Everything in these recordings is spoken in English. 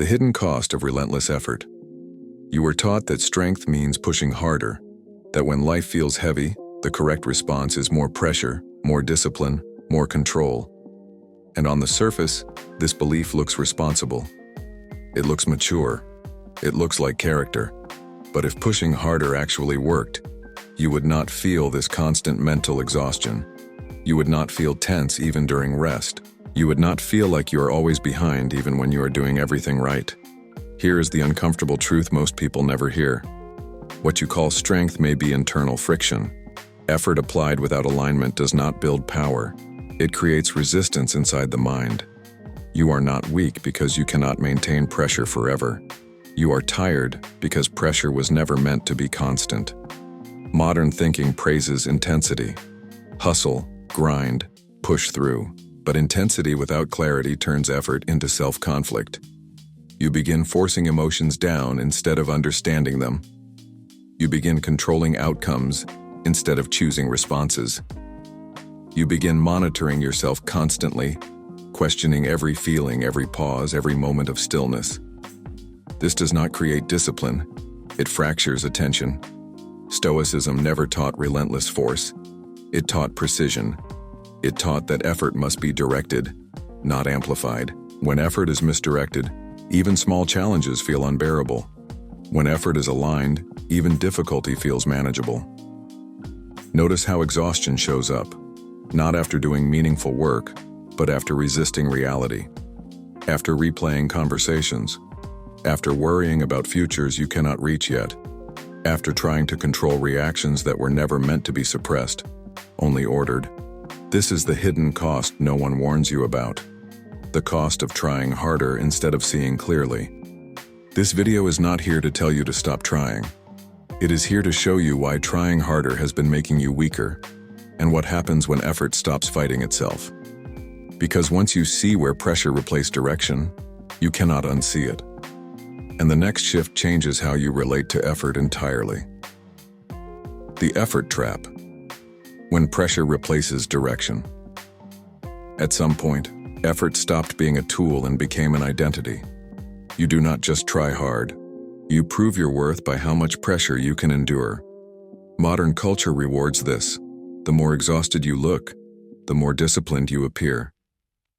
The hidden cost of relentless effort. You were taught that strength means pushing harder, that when life feels heavy, the correct response is more pressure, more discipline, more control. And on the surface, this belief looks responsible. It looks mature. It looks like character. But if pushing harder actually worked, you would not feel this constant mental exhaustion. You would not feel tense even during rest. You would not feel like you are always behind even when you are doing everything right. Here is the uncomfortable truth most people never hear. What you call strength may be internal friction. Effort applied without alignment does not build power. It creates resistance inside the mind. You are not weak because you cannot maintain pressure forever. You are tired because pressure was never meant to be constant. Modern thinking praises intensity. Hustle, grind, push through. But intensity without clarity turns effort into self-conflict. You begin forcing emotions down instead of understanding them. You begin controlling outcomes instead of choosing responses. You begin monitoring yourself constantly, questioning every feeling, every pause, every moment of stillness. This does not create discipline. It fractures attention. Stoicism never taught relentless force. It taught precision. It taught that effort must be directed, not amplified. When effort is misdirected, even small challenges feel unbearable. When effort is aligned, even difficulty feels manageable. Notice how exhaustion shows up, not after doing meaningful work, but after resisting reality, after replaying conversations, after worrying about futures you cannot reach yet, after trying to control reactions that were never meant to be suppressed, only ordered. This is the hidden cost no one warns you about. The cost of trying harder instead of seeing clearly. This video is not here to tell you to stop trying. It is here to show you why trying harder has been making you weaker, and what happens when effort stops fighting itself. Because once you see where pressure replaced direction, you cannot unsee it. And the next shift changes how you relate to effort entirely. The effort trap. When pressure replaces direction. At some point, effort stopped being a tool and became an identity. You do not just try hard. You prove your worth by how much pressure you can endure. Modern culture rewards this. The more exhausted you look, the more disciplined you appear.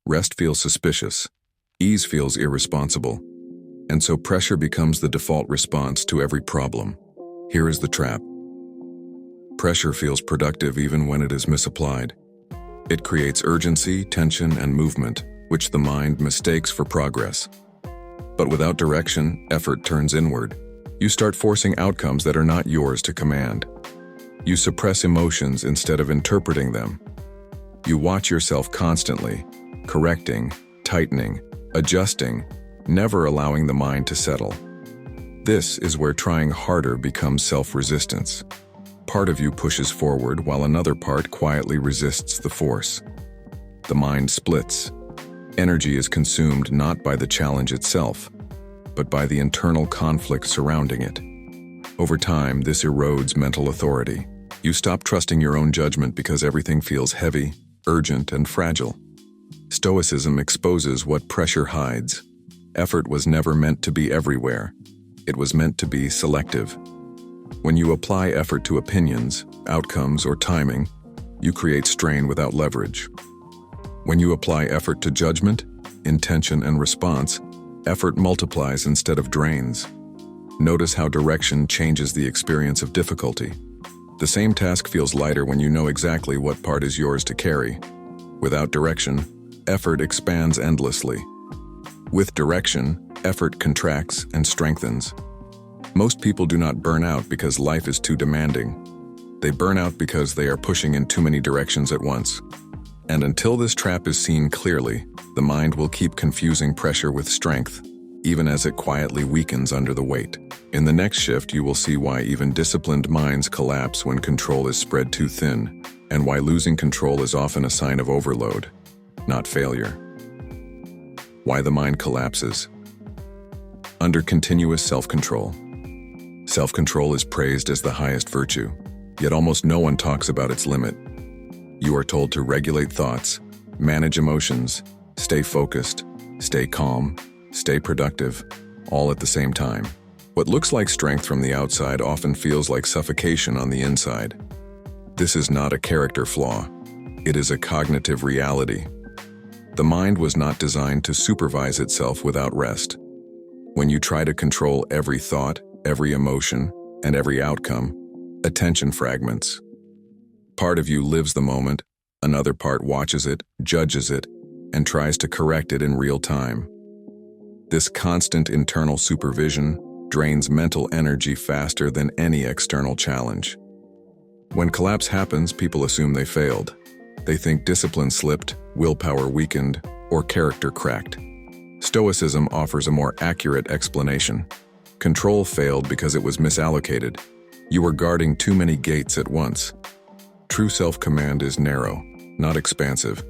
Rest feels suspicious. Ease feels irresponsible. And so pressure becomes the default response to every problem. Here is the trap. Pressure feels productive even when it is misapplied. It creates urgency, tension, and movement, which the mind mistakes for progress. But without direction, effort turns inward. You start forcing outcomes that are not yours to command. You suppress emotions instead of interpreting them. You watch yourself constantly, correcting, tightening, adjusting, never allowing the mind to settle. This is where trying harder becomes self-resistance. Part of you pushes forward while another part quietly resists the force. The mind splits. Energy is consumed not by the challenge itself, but by the internal conflict surrounding it. Over time, this erodes mental authority. You stop trusting your own judgment because everything feels heavy, urgent, and fragile. Stoicism exposes what pressure hides. Effort was never meant to be everywhere. It was meant to be selective. When you apply effort to opinions, outcomes, or timing, you create strain without leverage. When you apply effort to judgment, intention, and response, effort multiplies instead of drains. Notice how direction changes the experience of difficulty. The same task feels lighter when you know exactly what part is yours to carry. Without direction, effort expands endlessly. With direction, effort contracts and strengthens. Most people do not burn out because life is too demanding. They burn out because they are pushing in too many directions at once. And until this trap is seen clearly, the mind will keep confusing pressure with strength, even as it quietly weakens under the weight. In the next shift, you will see why even disciplined minds collapse when control is spread too thin, and why losing control is often a sign of overload, not failure. Why the mind collapses. Under continuous self-control. Self-control is praised as the highest virtue, yet almost no one talks about its limit. You are told to regulate thoughts, manage emotions, stay focused, stay calm, stay productive, all at the same time. What looks like strength from the outside often feels like suffocation on the inside. This is not a character flaw. It is a cognitive reality. The mind was not designed to supervise itself without rest. When you try to control every thought, every emotion, and every outcome, attention fragments. Part of you lives the moment, another part watches it, judges it, and tries to correct it in real time. This constant internal supervision drains mental energy faster than any external challenge. When collapse happens, people assume they failed. They think discipline slipped, willpower weakened, or character cracked. Stoicism offers a more accurate explanation. Control failed because it was misallocated. You were guarding too many gates at once. True self-command is narrow, not expansive.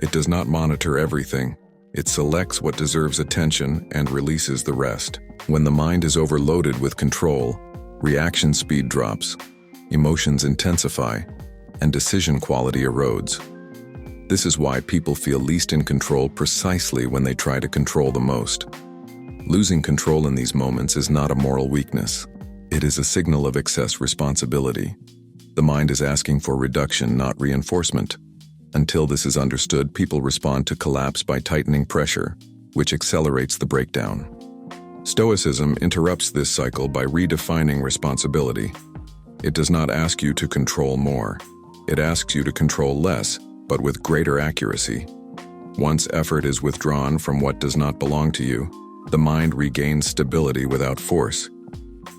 It does not monitor everything. It selects what deserves attention and releases the rest. When the mind is overloaded with control, reaction speed drops, emotions intensify, and decision quality erodes. This is why people feel least in control precisely when they try to control the most. Losing control in these moments is not a moral weakness. It is a signal of excess responsibility. The mind is asking for reduction, not reinforcement. Until this is understood, people respond to collapse by tightening pressure, which accelerates the breakdown. Stoicism interrupts this cycle by redefining responsibility. It does not ask you to control more. It asks you to control less, but with greater accuracy. Once effort is withdrawn from what does not belong to you, the mind regains stability without force.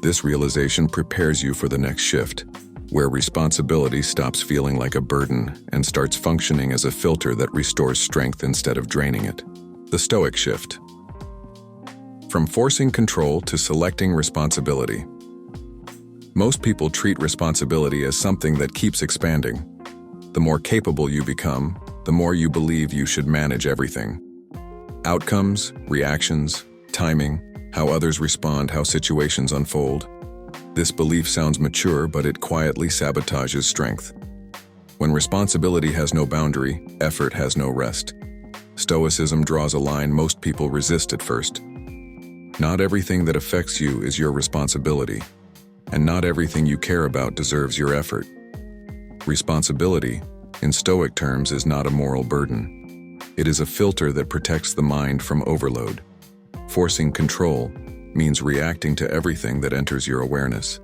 This realization prepares you for the next shift, where responsibility stops feeling like a burden and starts functioning as a filter that restores strength instead of draining it. The Stoic shift. From forcing control to selecting responsibility. Most people treat responsibility as something that keeps expanding. The more capable you become, the more you believe you should manage everything. Outcomes, reactions, timing, how others respond, how situations unfold. This belief sounds mature, but it quietly sabotages strength. When responsibility has no boundary, effort has no rest. Stoicism draws a line most people resist at first. Not everything that affects you is your responsibility, and not everything you care about deserves your effort. Responsibility, in Stoic terms, is not a moral burden. It is a filter that protects the mind from overload. Forcing control means reacting to everything that enters your awareness.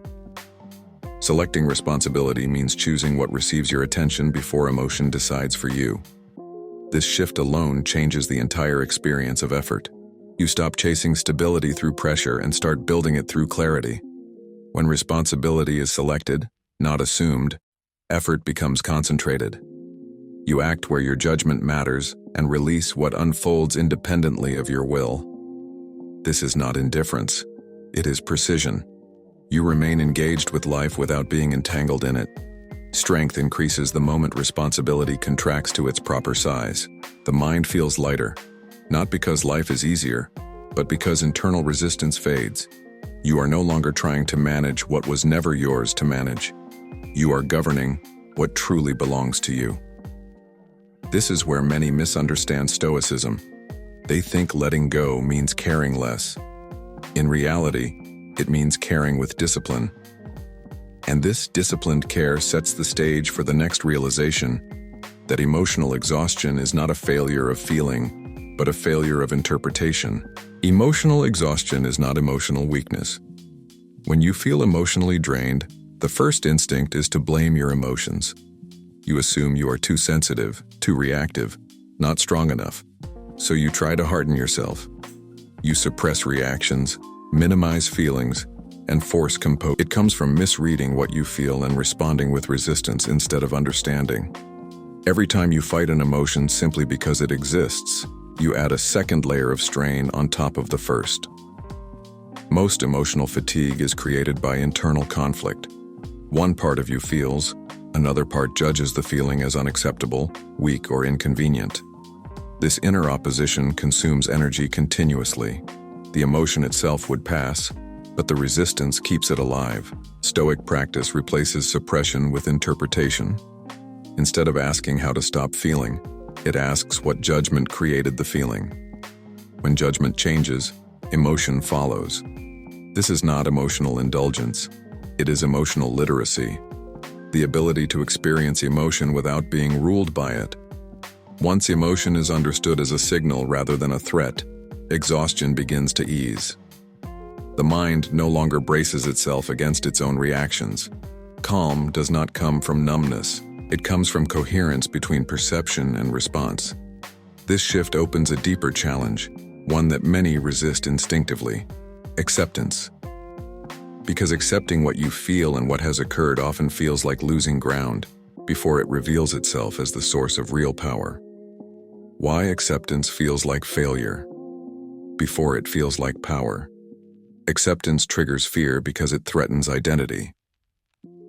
Selecting responsibility means choosing what receives your attention before emotion decides for you. This shift alone changes the entire experience of effort. You stop chasing stability through pressure and start building it through clarity. When responsibility is selected, not assumed, effort becomes concentrated. You act where your judgment matters and release what unfolds independently of your will. This is not indifference. It is precision. You remain engaged with life without being entangled in it. Strength increases the moment responsibility contracts to its proper size. The mind feels lighter, not because life is easier, but because internal resistance fades. You are no longer trying to manage what was never yours to manage. You are governing what truly belongs to you. This is where many misunderstand Stoicism. They think letting go means caring less. In reality, it means caring with discipline. And this disciplined care sets the stage for the next realization that emotional exhaustion is not a failure of feeling, but a failure of interpretation. Emotional exhaustion is not emotional weakness. When you feel emotionally drained, the first instinct is to blame your emotions. You assume you are too sensitive, too reactive, not strong enough. So you try to harden yourself. You suppress reactions, minimize feelings, and force composure. It comes from misreading what you feel and responding with resistance instead of understanding. Every time you fight an emotion simply because it exists, you add a second layer of strain on top of the first. Most emotional fatigue is created by internal conflict. One part of you feels, another part judges the feeling as unacceptable, weak, or inconvenient. This inner opposition consumes energy continuously. The emotion itself would pass, but the resistance keeps it alive. Stoic practice replaces suppression with interpretation. Instead of asking how to stop feeling, it asks what judgment created the feeling. When judgment changes, emotion follows. This is not emotional indulgence. It is emotional literacy, the ability to experience emotion without being ruled by it. Once emotion is understood as a signal rather than a threat, exhaustion begins to ease. The mind no longer braces itself against its own reactions. Calm does not come from numbness. It comes from coherence between perception and response. This shift opens a deeper challenge, one that many resist instinctively: acceptance. Because accepting what you feel and what has occurred often feels like losing ground before it reveals itself as the source of real power. Why acceptance feels like failure before it feels like power. Acceptance triggers fear because it threatens identity.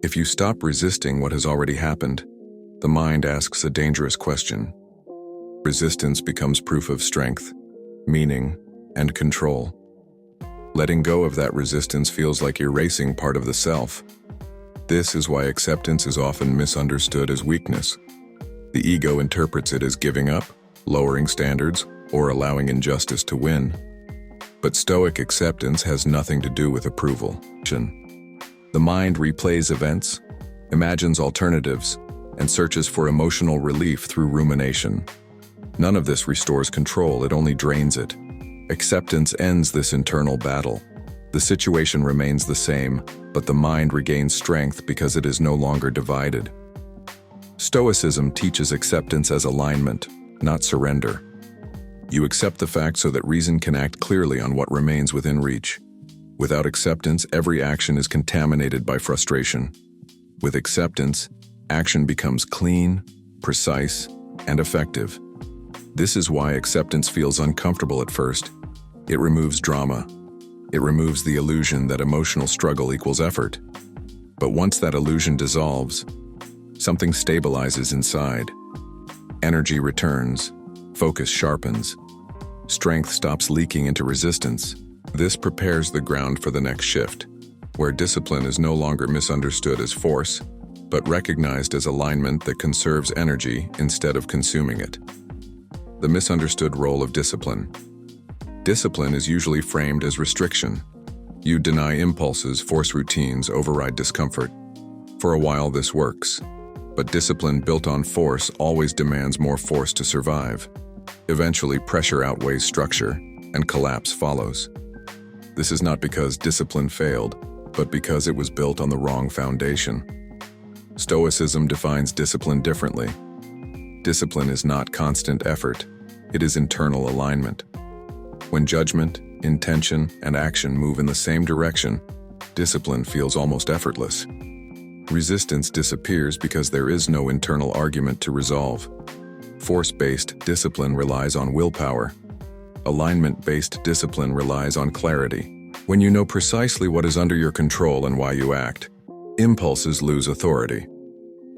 If you stop resisting what has already happened, the mind asks a dangerous question. Resistance becomes proof of strength, meaning, and control. Letting go of that resistance feels like erasing part of the self. This is why acceptance is often misunderstood as weakness. The ego interprets it as giving up, lowering standards, or allowing injustice to win. But Stoic acceptance has nothing to do with approval. The mind replays events, imagines alternatives, and searches for emotional relief through rumination. None of this restores control, it only drains it. Acceptance ends this internal battle. The situation remains the same, but the mind regains strength because it is no longer divided. Stoicism teaches acceptance as alignment, not surrender. You accept the fact so that reason can act clearly on what remains within reach. Without acceptance, every action is contaminated by frustration. With acceptance, action becomes clean, precise, and effective. This is why acceptance feels uncomfortable at first. It removes drama. It removes the illusion that emotional struggle equals effort. But once that illusion dissolves, something stabilizes inside. Energy returns, focus sharpens, strength stops leaking into resistance. This prepares the ground for the next shift, where discipline is no longer misunderstood as force, but recognized as alignment that conserves energy instead of consuming it. The misunderstood role of discipline. Discipline is usually framed as restriction. You deny impulses, force routines, override discomfort. For a while this works, but discipline built on force always demands more force to survive. Eventually, pressure outweighs structure, and collapse follows. This is not because discipline failed, but because it was built on the wrong foundation. Stoicism defines discipline differently. Discipline is not constant effort, it is internal alignment. When judgment, intention, and action move in the same direction, discipline feels almost effortless. Resistance disappears because there is no internal argument to resolve. Force-based discipline relies on willpower. Alignment-based discipline relies on clarity. When you know precisely what is under your control and why you act, impulses lose authority.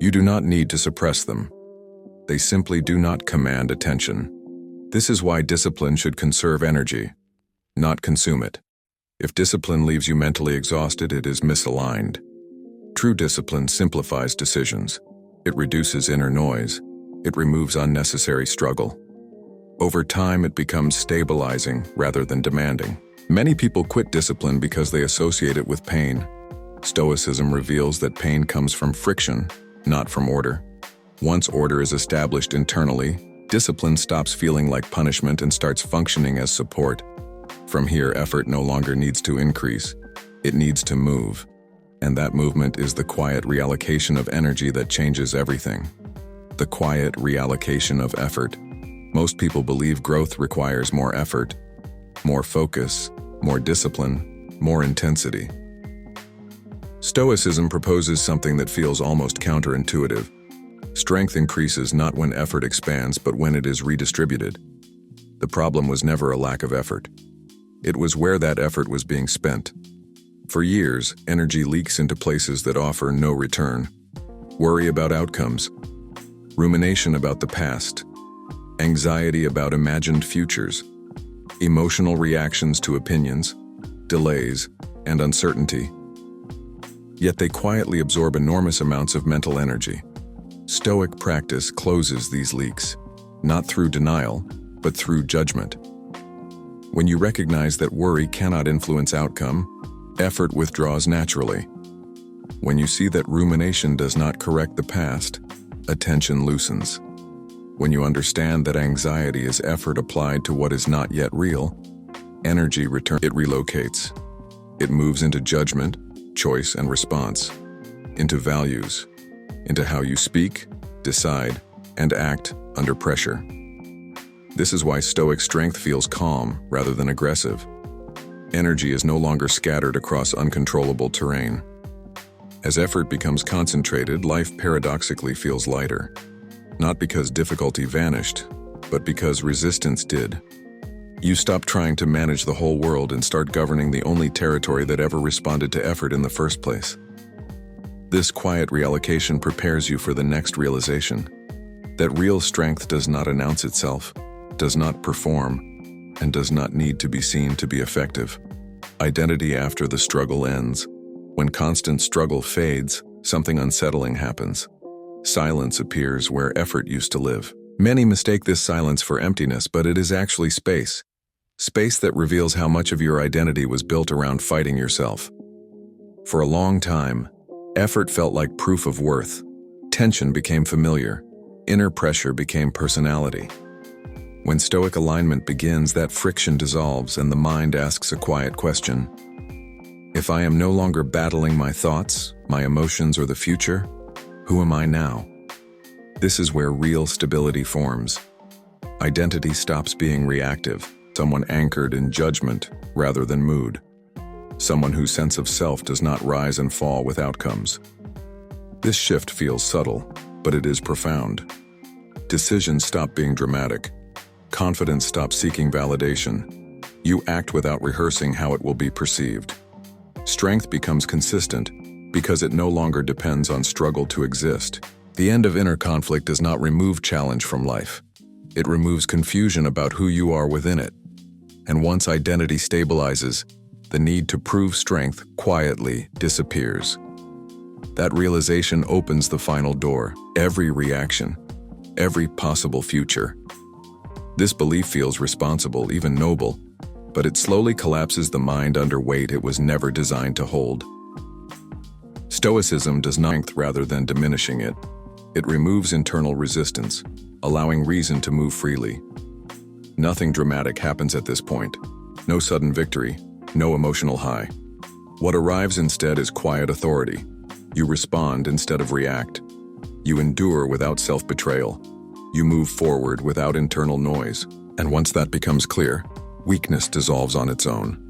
You do not need to suppress them. They simply do not command attention. This is why discipline should conserve energy, not consume it. If discipline leaves you mentally exhausted, it is misaligned. True discipline simplifies decisions. It reduces inner noise. It removes unnecessary struggle. Over time, it becomes stabilizing rather than demanding. Many people quit discipline because they associate it with pain. Stoicism reveals that pain comes from friction, not from order. Once order is established internally, discipline stops feeling like punishment and starts functioning as support. From here, effort no longer needs to increase. It needs to move. And that movement is the quiet reallocation of energy that changes everything. The quiet reallocation of effort. Most people believe growth requires more effort, more focus, more discipline, more intensity. Stoicism proposes something that feels almost counterintuitive. Strength increases not when effort expands, but when it is redistributed. The problem was never a lack of effort. It was where that effort was being spent. For years, energy leaks into places that offer no return. Worry about outcomes, rumination about the past, anxiety about imagined futures, emotional reactions to opinions, delays, and uncertainty. Yet they quietly absorb enormous amounts of mental energy. Stoic practice closes these leaks, not through denial, but through judgment. When you recognize that worry cannot influence outcome, effort withdraws naturally. When you see that rumination does not correct the past, attention loosens. When you understand that anxiety is effort applied to what is not yet real, energy returns. It relocates. It moves into judgment, choice, and response, into values, into how you speak, decide, and act under pressure. This is why Stoic strength feels calm rather than aggressive. Energy is no longer scattered across uncontrollable terrain. As effort becomes concentrated, life paradoxically feels lighter. Not because difficulty vanished, but because resistance did. You stop trying to manage the whole world and start governing the only territory that ever responded to effort in the first place. This quiet reallocation prepares you for the next realization, that real strength does not announce itself, does not perform, and does not need to be seen to be effective. Identity after the struggle ends. When constant struggle fades, something unsettling happens. Silence appears where effort used to live. Many mistake this silence for emptiness, but it is actually space. Space that reveals how much of your identity was built around fighting yourself. For a long time, effort felt like proof of worth. Tension became familiar. Inner pressure became personality. When Stoic alignment begins, that friction dissolves and the mind asks a quiet question. If I am no longer battling my thoughts, my emotions, or the future, who am I now? This is where real stability forms. Identity stops being reactive, someone anchored in judgment rather than mood. Someone whose sense of self does not rise and fall with outcomes. This shift feels subtle, but it is profound. Decisions stop being dramatic. Confidence stops seeking validation. You act without rehearsing how it will be perceived. Strength becomes consistent because it no longer depends on struggle to exist. The end of inner conflict does not remove challenge from life. It removes confusion about who you are within it. And once identity stabilizes, the need to prove strength quietly disappears. That realization opens the final door, every reaction, every possible future. This belief feels responsible, even noble, but it slowly collapses the mind under weight it was never designed to hold. Stoicism does not strength rather than diminishing it. It removes internal resistance, allowing reason to move freely. Nothing dramatic happens at this point. No sudden victory, no emotional high. What arrives instead is quiet authority. You respond instead of react. You endure without self-betrayal. You move forward without internal noise. And once that becomes clear, weakness dissolves on its own.